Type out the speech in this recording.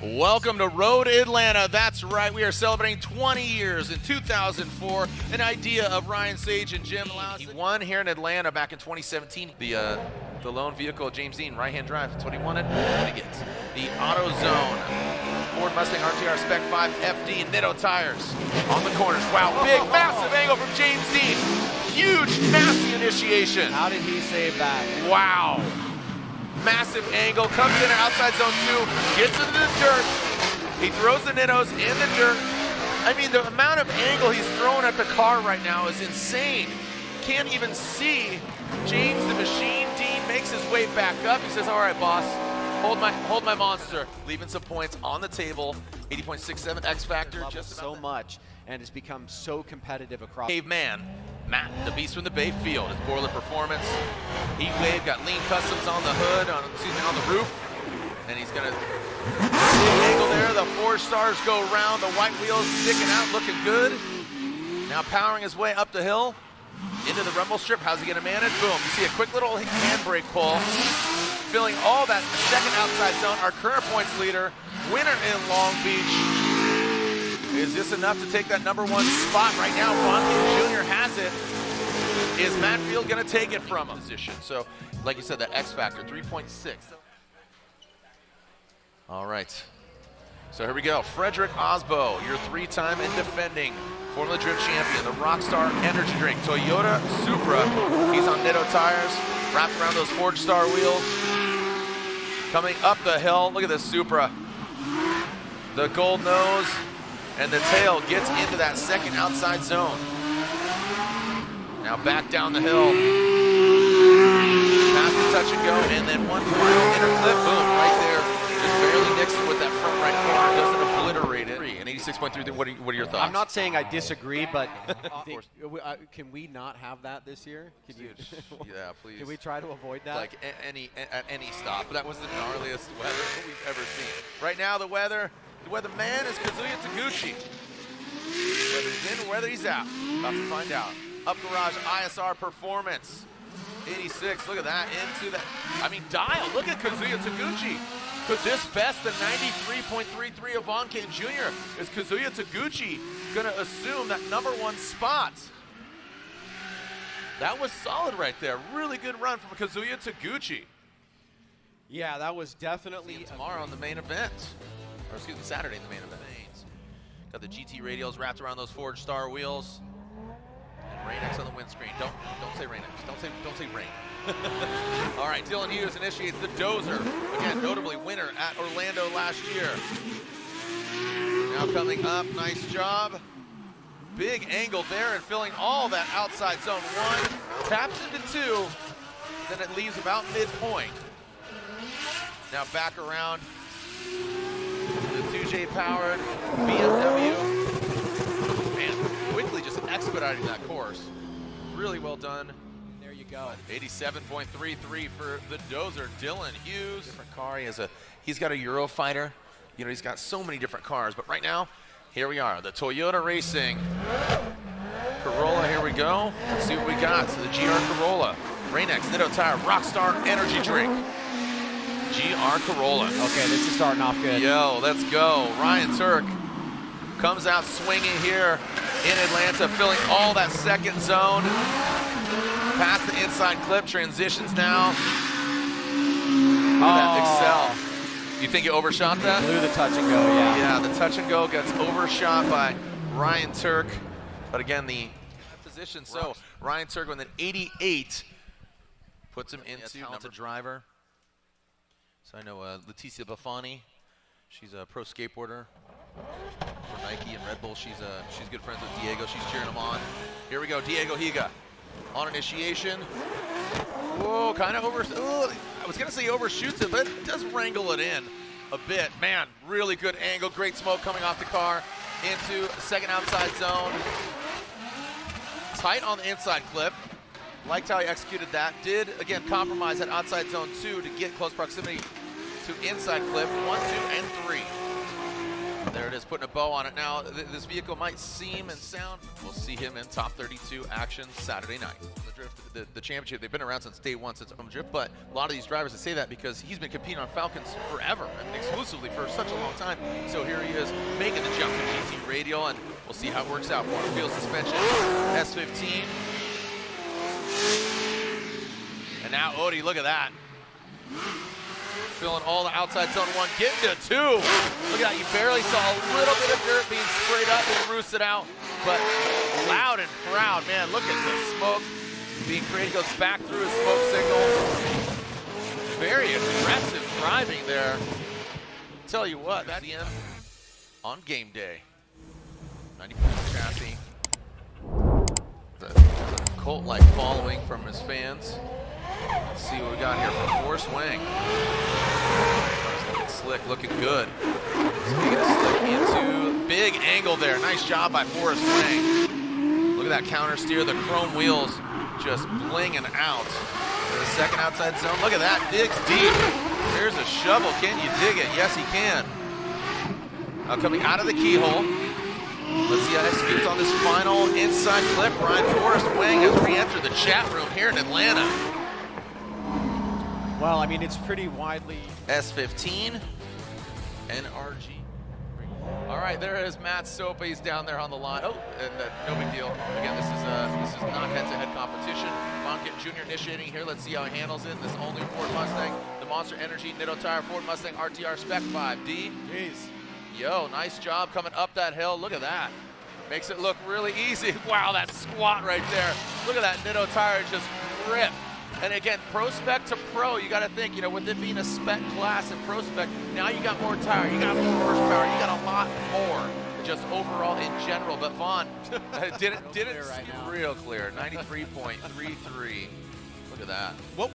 Welcome to Road Atlanta. That's right, we are celebrating 20 years in 2004. An idea of Ryan Sage and Jim Louse. He won here in Atlanta back in 2017. The lone vehicle of James Dean, right-hand drive. That's what he wanted. That's what he gets. The AutoZone Ford Mustang RTR Spec 5 FD Nitto tires on the corners. Wow, big, massive angle from James Dean. Huge, nasty initiation. How did he save that? Wow. Massive angle, comes in outside zone 2, gets into the dirt. He throws the Nittos in the dirt. I mean, the amount of angle he's throwing at the car right now is insane. Can't even see James the Machine Dean makes his way back up. He says, all right, boss, hold my monster. Leaving some points on the table. 80.67 X Factor. Just so much, and it's become so competitive across. Caveman, Matt, the beast from the Bay Field. His Borler Performance. Heat Wave got lean customs on the hood, on the roof. And he's gonna big angle there. The 4 stars go around. The white wheels sticking out, looking good. Now powering his way up the hill into the rumble strip. How's he gonna manage? Boom. You see a quick little handbrake pull. Filling all that second outside zone. Our current points leader, winner in Long Beach. Is this enough to take that #1 spot right now? Bonke Jr. has it. Is Matt Field going to take it from him? Position. So, like you said, that X Factor, 3.6. All right. So here we go. Frederick Osbo, your 3-time and defending Formula Drift champion, the Rockstar Energy Drink. Toyota Supra. He's on Nitto tires, wrapped around those Forge Star wheels. Coming up the hill. Look at this Supra. The gold nose and the tail gets into that second outside zone. Now back down the hill. Past the touch and go, and then one final inner clip. Boom, right there. Just barely Nixon with that front right corner. Doesn't obliterate it. And 86.3, what are your thoughts? I'm not saying I disagree, but can we not have that this year? Yeah, please. Can we try to avoid that? Like at any stop. That was the gnarliest weather we've ever seen. Right now, the weatherman is Kazuya Taguchi. Whether he's in or whether he's out. About to find out. Up garage ISR performance. 86, look at that, into that. I mean, dial, look at Kazuya Taguchi. Could this best the 93.33 of Bonke Jr.? Is Kazuya Taguchi gonna assume that #1 spot? That was solid right there. Really good run from Kazuya Taguchi. Yeah, that was definitely tomorrow on the main event. Or excuse me, Saturday in the main event. Got the GT radials wrapped around those Forge Star wheels. And Rain-X on the windscreen. Don't say Rain-X. Don't say rain. All right, Dylan Hughes initiates the dozer. Again, notably winner at Orlando last year. Now coming up, nice job. Big angle there and filling all that outside zone 1. Taps into 2, then it leaves about midpoint. Now back around. The 2J powered BMW. Man, quickly just expediting that course. Really well done. There you go. 87.33 for the dozer, Dylan Hughes. Different car. He's got a Eurofighter. You know, he's got so many different cars. But right now, here we are, the Toyota Racing Corolla. Here we go. Let's see what we got. So the GR Corolla, Rain-X Nitto tire, Rockstar Energy Drink. GR Corolla. Okay, this is starting off good. Yo, let's go. Ryan Turk comes out swinging here in Atlanta, filling all that second zone. Past the inside clip, transitions now. Look at that Excel. You think he overshot that? Blew the touch and go, yeah. Yeah, the touch and go gets overshot by Ryan Turk. But again, the position. So Ryan Turk with an 88 puts him into talented driver. So I know Leticia Buffoni, she's a pro skateboarder for Nike and Red Bull. She's good friends with Diego. She's cheering him on. Here we go, Diego Higa on initiation. Whoa, kind of I was gonna say overshoots it, but it does wrangle it in a bit. Man, really good angle, great smoke coming off the car into second outside zone. Tight on the inside clip. Liked how he executed that. Did, again, compromise at outside zone 2 to get close proximity to inside clip 1, 2, and 3. There it is, putting a bow on it. Now, this vehicle might seem and sound. We'll see him in top 32 action Saturday night. The Drift, the championship, they've been around since day one, since home drift, but a lot of these drivers that say that because he's been competing on Falcons forever and exclusively for such a long time. So here he is making the jump to GT Radial, and we'll see how it works out for him. Field suspension, S15. And now Odie, look at that. Filling all the outside zone one, getting to 2. Look at that, you barely saw a little bit of dirt being sprayed up and roosted out, but loud and proud, man, look at the smoke being created, goes back through his smoke signal. Very aggressive driving there. Tell you what, that's the end on game day. 90 chassis. The cult-like following from his fans. Let's see what we got here from Forrest Wang. Looking slick, looking good. Slick into big angle there. Nice job by Forrest Wang. Look at that counter steer. The chrome wheels just blinging out. The second outside zone. Look at that. Digs deep. Here's a shovel. Can you dig it? Yes, he can. Now coming out of the keyhole. Let's see how it executes on this final inside clip. Ryan Forrest Wang has re-entered the chat room here in Atlanta. Well, I mean, it's pretty widely. S15 and RG. All right, there is Matt Sopa. He's down there on the line. Oh, and no big deal. Again, this is not head-to-head competition. Bonket Jr. initiating here. Let's see how he handles it. This all-new Ford Mustang, the Monster Energy Nitto Tire Ford Mustang RTR Spec 5D. Jeez. Yo, nice job coming up that hill. Look at that. Makes it look really easy. Wow, that squat right there. Look at that Nitto Tire just rip. And again, Pro Spec to Pro, you got to think, you know, with it being a spec class and Pro Spec, now you got more tire, you got more horsepower, you got a lot more just overall in general. But Vaughn didn't right now. real clear, 93.33. Look at that.